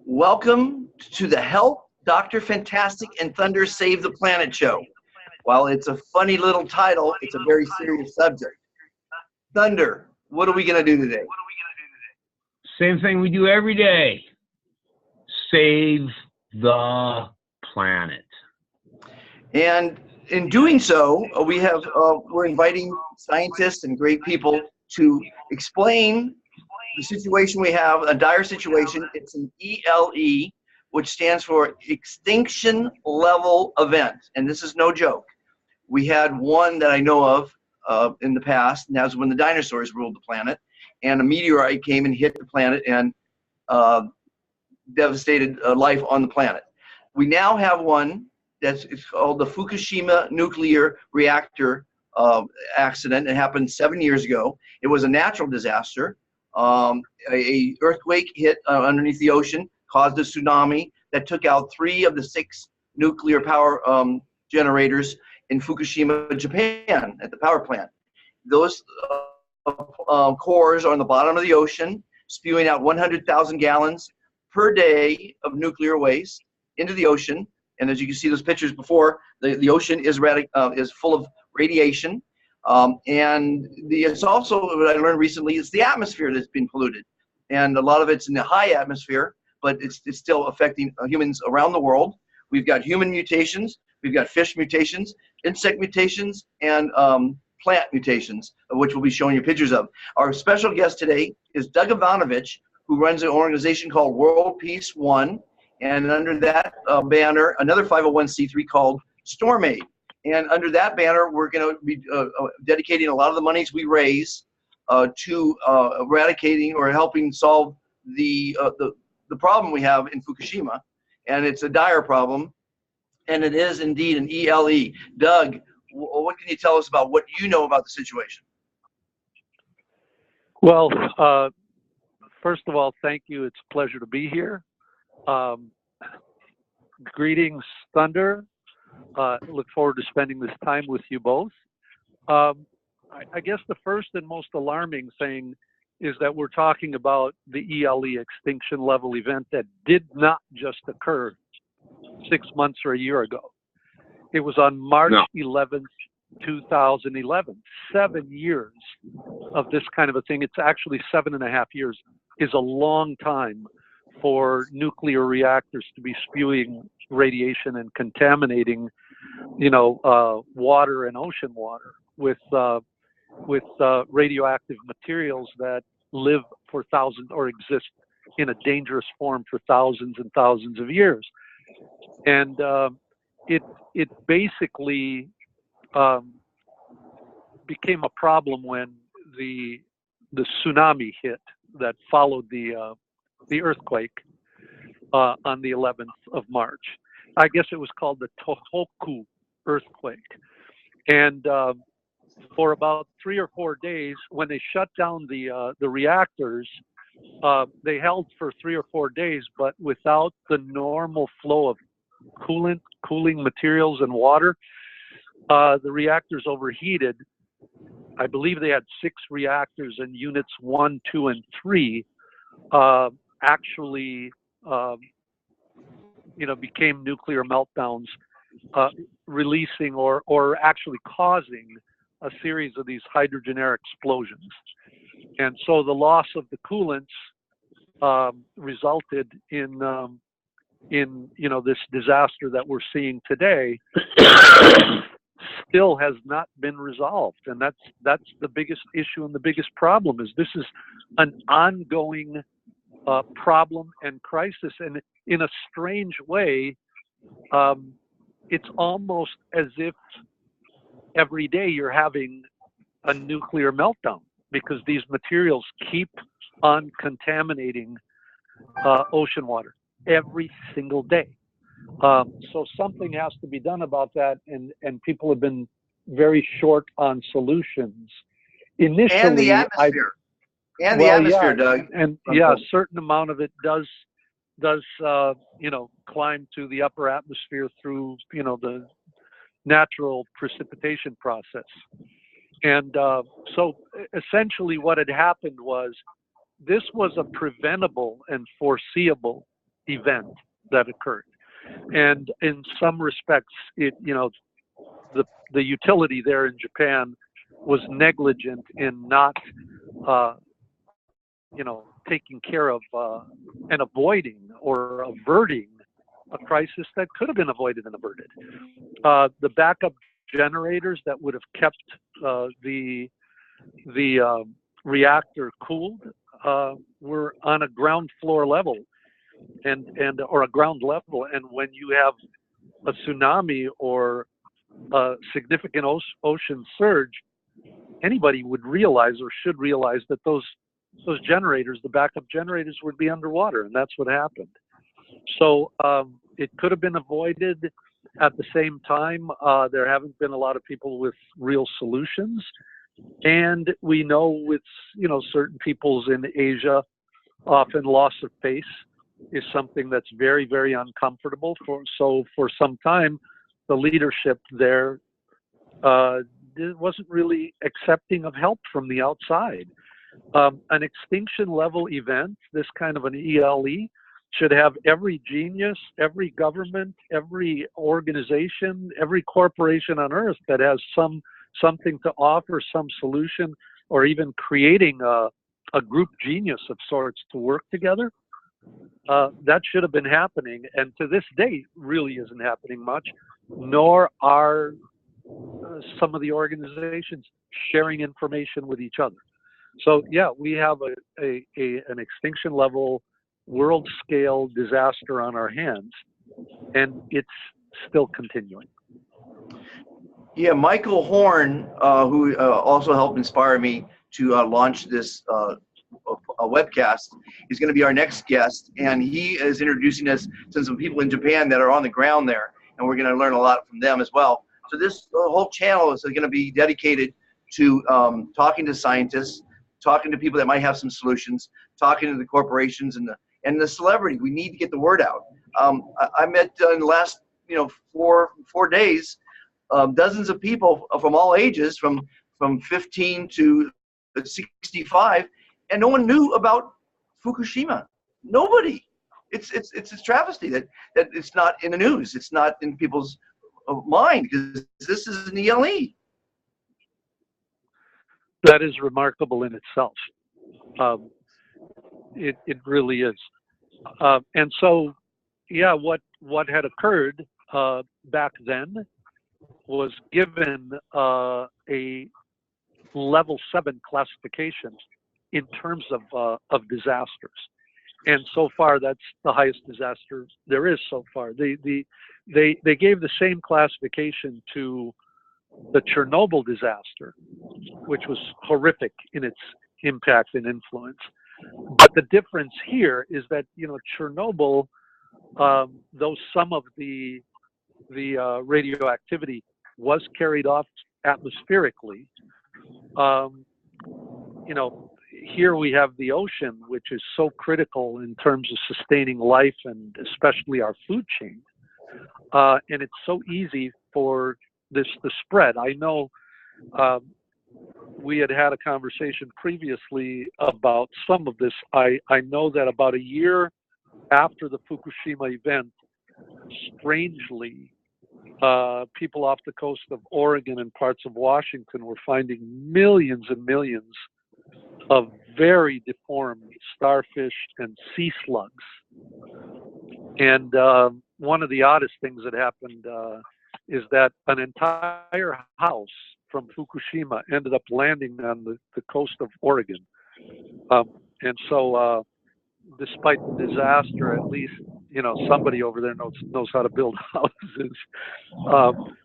Welcome to the Help Dr. Fantastic and Thunder Save the Planet show. While it's a funny little title, it's a very serious subject. Thunder, what are we going to do today? Same thing we do every day. Save the planet. And in doing so, we're inviting scientists and great people to explain the situation we have, a dire situation. It's an ELE, which stands for Extinction Level Event. And this is no joke. We had one that I know of in the past, and that was when the dinosaurs ruled the planet. And a meteorite came and hit the planet and devastated life on the planet. We now have one it's called the Fukushima nuclear reactor accident. It happened 7 years ago. It was a natural disaster. A earthquake hit underneath the ocean, caused a tsunami that took out 3 of the 6 nuclear power generators in Fukushima, Japan, at the power plant. Those cores are on the bottom of the ocean, spewing out 100,000 gallons per day of nuclear waste into the ocean. And as you can see those pictures before, the ocean is full of radiation. And it's also, what I learned recently, is the atmosphere that's been polluted. And a lot of it's in the high atmosphere, but it's still affecting humans around the world. We've got human mutations, we've got fish mutations, insect mutations, and plant mutations, of which we'll be showing you pictures of. Our special guest today is Doug Ivanovich, who runs an organization called World Peace One, and under that banner, another 501c3 called Storm Aid. And under that banner, we're going to be dedicating a lot of the monies we raise to eradicating or helping solve the problem we have in Fukushima. And it's a dire problem, and it is indeed an ELE. Doug, what can you tell us about what you know about the situation? Well, first of all, thank you. It's a pleasure to be here. Greetings, Thunder. Look forward to spending this time with you both. I guess the first and most alarming thing is that we're talking about the ELE extinction level event that did not just occur 6 months or a year ago. It was on March 11th, 2011. 7 years of this kind of a thing. It's actually 7.5 years is a long time for nuclear reactors to be spewing radiation and contaminating, water and ocean water with radioactive materials that live for thousands or exist in a dangerous form for thousands and thousands of years. And it basically became a problem when the tsunami hit that followed the earthquake on the 11th of March. I guess it was called the Tohoku earthquake. And for about 3 or 4 days, when they shut down the reactors, they held for 3 or 4 days, but without the normal flow of cooling materials and water, the reactors overheated. I believe they had 6 reactors, and units 1, 2, and 3 actually became nuclear meltdowns, releasing or actually causing a series of these hydrogen-air explosions. And so the loss of the coolants resulted in this disaster that we're seeing today. Still has not been resolved, and that's the biggest issue and the biggest problem. Is this is an ongoing problem and crisis, and in a strange way, it's almost as if every day you're having a nuclear meltdown, because these materials keep on contaminating ocean water every single day. So something has to be done about that, and people have been very short on solutions. Initially, and the atmosphere. The atmosphere, Doug. And a certain amount of it does climb to the upper atmosphere through the natural precipitation process. And so essentially what had happened was, this was a preventable and foreseeable event that occurred. And in some respects, the utility there in Japan was negligent in not, uh, taking care of and avoiding or averting a crisis that could have been avoided and averted. The backup generators that would have kept the reactor cooled were on a ground floor level or a ground level, and when you have a tsunami or a significant ocean surge, anybody would realize or should realize that those generators, the backup generators, would be underwater, and that's what happened. So it could have been avoided. At the same time, there haven't been a lot of people with real solutions, and we know with certain peoples in Asia, often loss of face is something that's very, very uncomfortable. So for some time, the leadership there wasn't really accepting of help from the outside. An extinction level event, this kind of an ELE, should have every genius, every government, every organization, every corporation on earth that has something to offer, some solution, or even creating a group genius of sorts to work together. That should have been happening, and to this day really isn't happening much, nor are some of the organizations sharing information with each other. So yeah, we have an extinction level world scale disaster on our hands, and it's still continuing. Yeah, Michael Horn, who also helped inspire me to launch this a webcast, is going to be our next guest, and he is introducing us to some people in Japan that are on the ground there, and we're going to learn a lot from them as well. So this whole channel is going to be dedicated to talking to scientists, talking to people that might have some solutions, talking to the corporations and the celebrities. We need to get the word out. I met in the last 4 days dozens of people from all ages, from 15 to 65, and no one knew about Fukushima. Nobody. It's a travesty that it's not in the news. It's not in people's mind, because this is an ELE. That is remarkable in itself. It really is. And so, yeah, what had occurred back then was given a level 7 classification in terms of disasters, and so far that's the highest disaster there is so far. They gave the same classification to the Chernobyl disaster, which was horrific in its impact and influence. But the difference here is that Chernobyl, though some of the radioactivity was carried off atmospherically, here we have the ocean, which is so critical in terms of sustaining life and especially our food chain. And it's so easy for this to spread. I know we had a conversation previously about some of this. I know that about a year after the Fukushima event, strangely, people off the coast of Oregon and parts of Washington were finding millions and millions of very deformed starfish and sea slugs. And one of the oddest things that happened is that an entire house from Fukushima ended up landing on the coast of Oregon. And so despite the disaster, at least somebody over there knows how to build houses.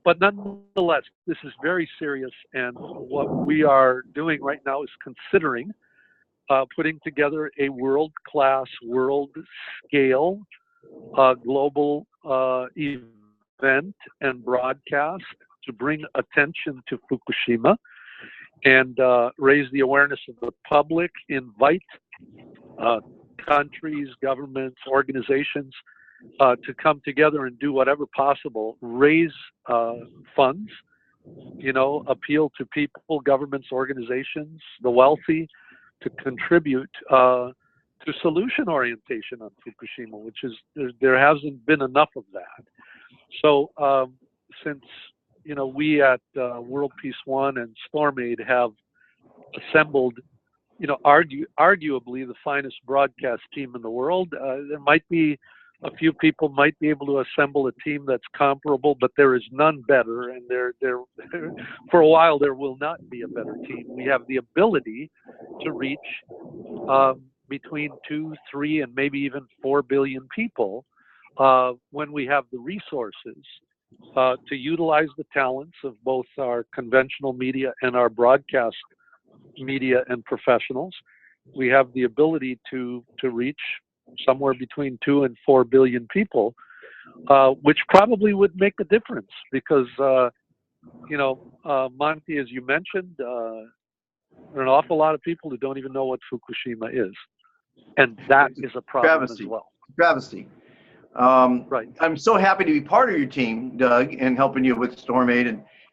But nonetheless, this is very serious, and what we are doing right now is considering putting together a world-class, world-scale, global event and broadcast to bring attention to Fukushima and raise the awareness of the public, invite countries, governments, organizations to come together and do whatever possible, raise funds, appeal to people, governments, organizations, the wealthy, to contribute to solution orientation on Fukushima, which is there hasn't been enough of that. So since we at World Peace One and Storm Aid have assembled, arguably the finest broadcast team in the world, there might be a few people might be able to assemble a team that's comparable, but there is none better, and there for a while there will not be a better team. We have the ability to reach between 2, 3, and maybe even 4 billion people when we have the resources to utilize the talents of both our conventional media and our broadcast media and professionals. We have the ability to reach somewhere between 2 and 4 billion people, which probably would make a difference because, Monty, as you mentioned, there are an awful lot of people who don't even know what Fukushima is. And that is a problem as well. Travesty. Right. I'm so happy to be part of your team, Doug, and helping you with Storm Aid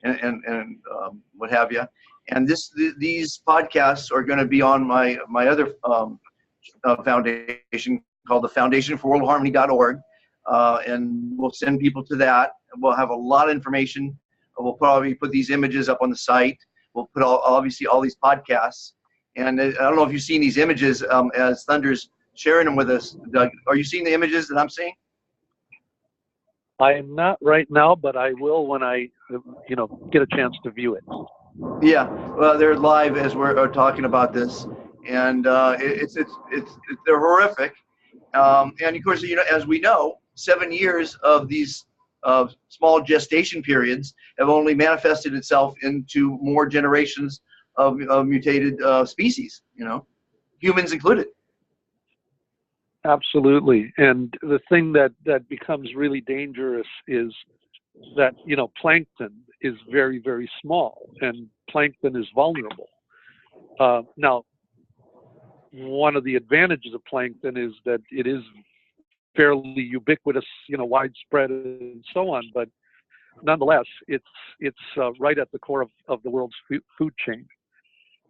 and what have you. And these podcasts are going to be on my other foundation called the Foundation for World Harmony.org, and we'll send people to that. We'll have a lot of information. We'll probably put these images up on the site. We'll put obviously all these podcasts. And I don't know if you've seen these images as Thunder's sharing them with us, Doug. Are you seeing the images that I'm seeing? I am not right now, but I will when I, get a chance to view it. Yeah, well, they're live as we're talking about this, and they're horrific. And of course, as we know, 7 years of these small gestation periods have only manifested itself into more generations of mutated species. Humans included. Absolutely. And the thing that becomes really dangerous is that, plankton is very, very small, and plankton is vulnerable. Now, one of the advantages of plankton is that it is fairly ubiquitous, widespread and so on, but nonetheless, it's right at the core of the world's food chain.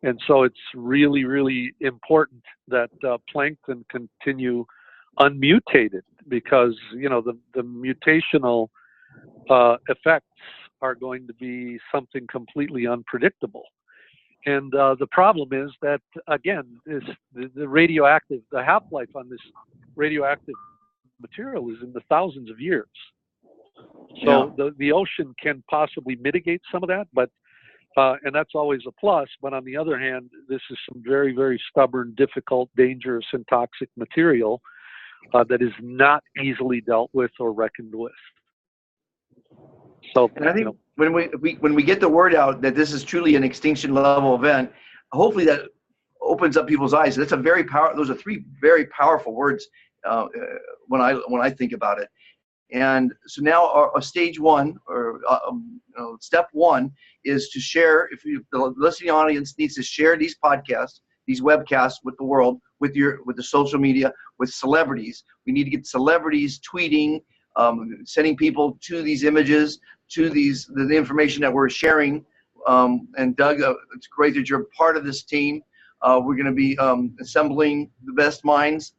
And so it's really, really important that plankton continue unmutated because, the mutational effects are going to be something completely unpredictable. And the problem is that, again, the half-life on this radioactive material is in the thousands of years. So the ocean can possibly mitigate some of that, but and that's always a plus. But on the other hand, this is some very, very stubborn, difficult, dangerous, and toxic material that is not easily dealt with or reckoned with. So, and I think when we get the word out that this is truly an extinction level event, hopefully that opens up people's eyes. Those are 3 very powerful words when I think about it. And so now our stage 1 or step 1 is to share. If the listening audience needs to share these podcasts, these webcasts with the world, with the social media, with celebrities. We need to get celebrities tweeting, sending people to these images, to the information that we're sharing. And Doug, it's great that you're part of this team. We're going to be assembling the best minds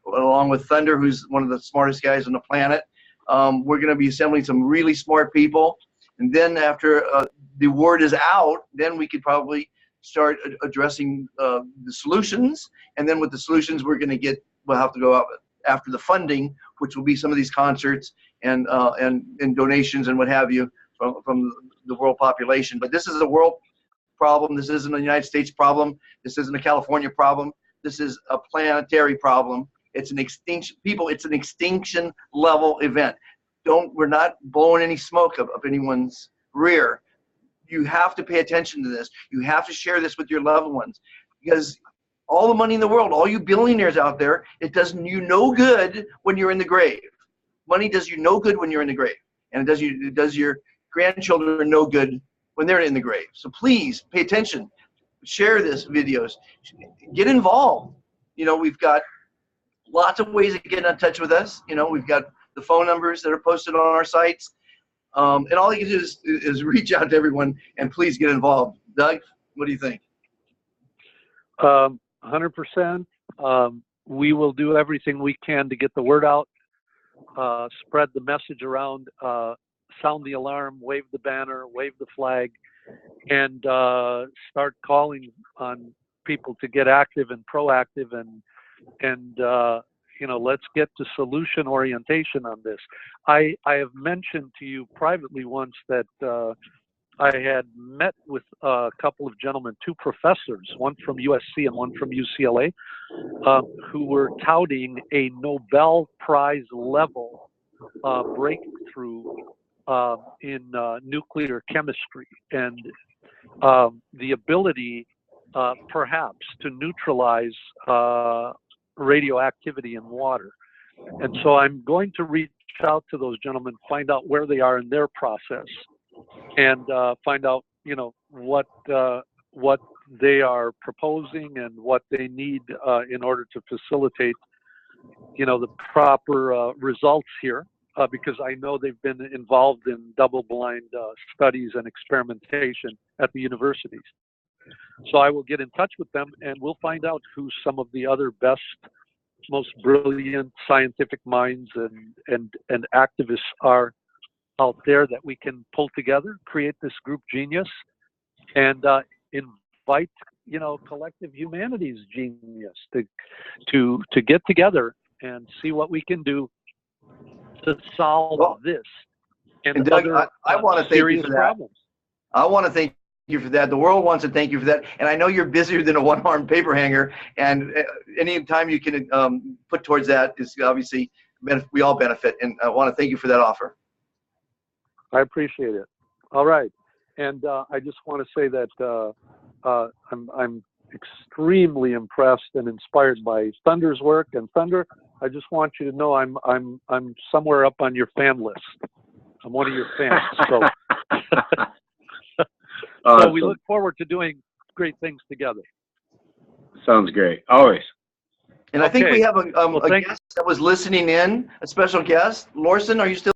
along with Thunder, who's one of the smartest guys on the planet. We're going to be assembling some really smart people. And then after the word is out, then we could probably start addressing the solutions. And then with the solutions, we'll have to go out after the funding, which will be some of these concerts and donations and what have you from the world population. But this is a world problem. This isn't a United States problem. This isn't a California problem. This is a planetary problem. It's an extinction, people. It's an extinction level event. We're not blowing any smoke up anyone's rear. You have to pay attention to this. You have to share this with your loved ones, because all the money in the world, all you billionaires out there, it does you no good when you're in the grave. Money does you no good when you're in the grave, and it does your grandchildren no good when they're in the grave. So please pay attention. Share this videos. Get involved. We've got lots of ways to get in touch with us. We've got the phone numbers that are posted on our sites. And all you can do is reach out to everyone and please get involved. Doug, what do you think? 100%. we will do everything we can to get the word out, spread the message around, sound the alarm, wave the banner, wave the flag, and start calling on people to get active and proactive, and let's get to solution orientation on this. I have mentioned to you privately once that I had met with a couple of gentlemen, two professors, one from USC and one from UCLA, who were touting a Nobel Prize level breakthrough in nuclear chemistry, and the ability perhaps to neutralize radioactivity in water. And so I'm going to reach out to those gentlemen, find out where they are in their process, and find out, what they are proposing and what they need in order to facilitate, the proper results here, because I know they've been involved in double-blind studies and experimentation at the universities. So I will get in touch with them, and we'll find out who some of the other best, most brilliant scientific minds and activists are out there that we can pull together, create this group genius, and invite, collective humanities genius to get together and see what we can do to solve this and Doug, other I want to thank you for that. problems. I want to thank you for that. The world wants to thank you for that. And I know you're busier than a one-armed paper hanger. And any time you can put towards that is obviously, we all benefit. And I want to thank you for that offer. I appreciate it. All right. And I just want to say that I'm extremely impressed and inspired by Thunder's work. And Thunder, I just want you to know I'm somewhere up on your fan list. I'm one of your fans. So, so we look forward to doing great things together. Sounds great. Always. And I think we have a guest that was listening in, a special guest. Lorson, are you still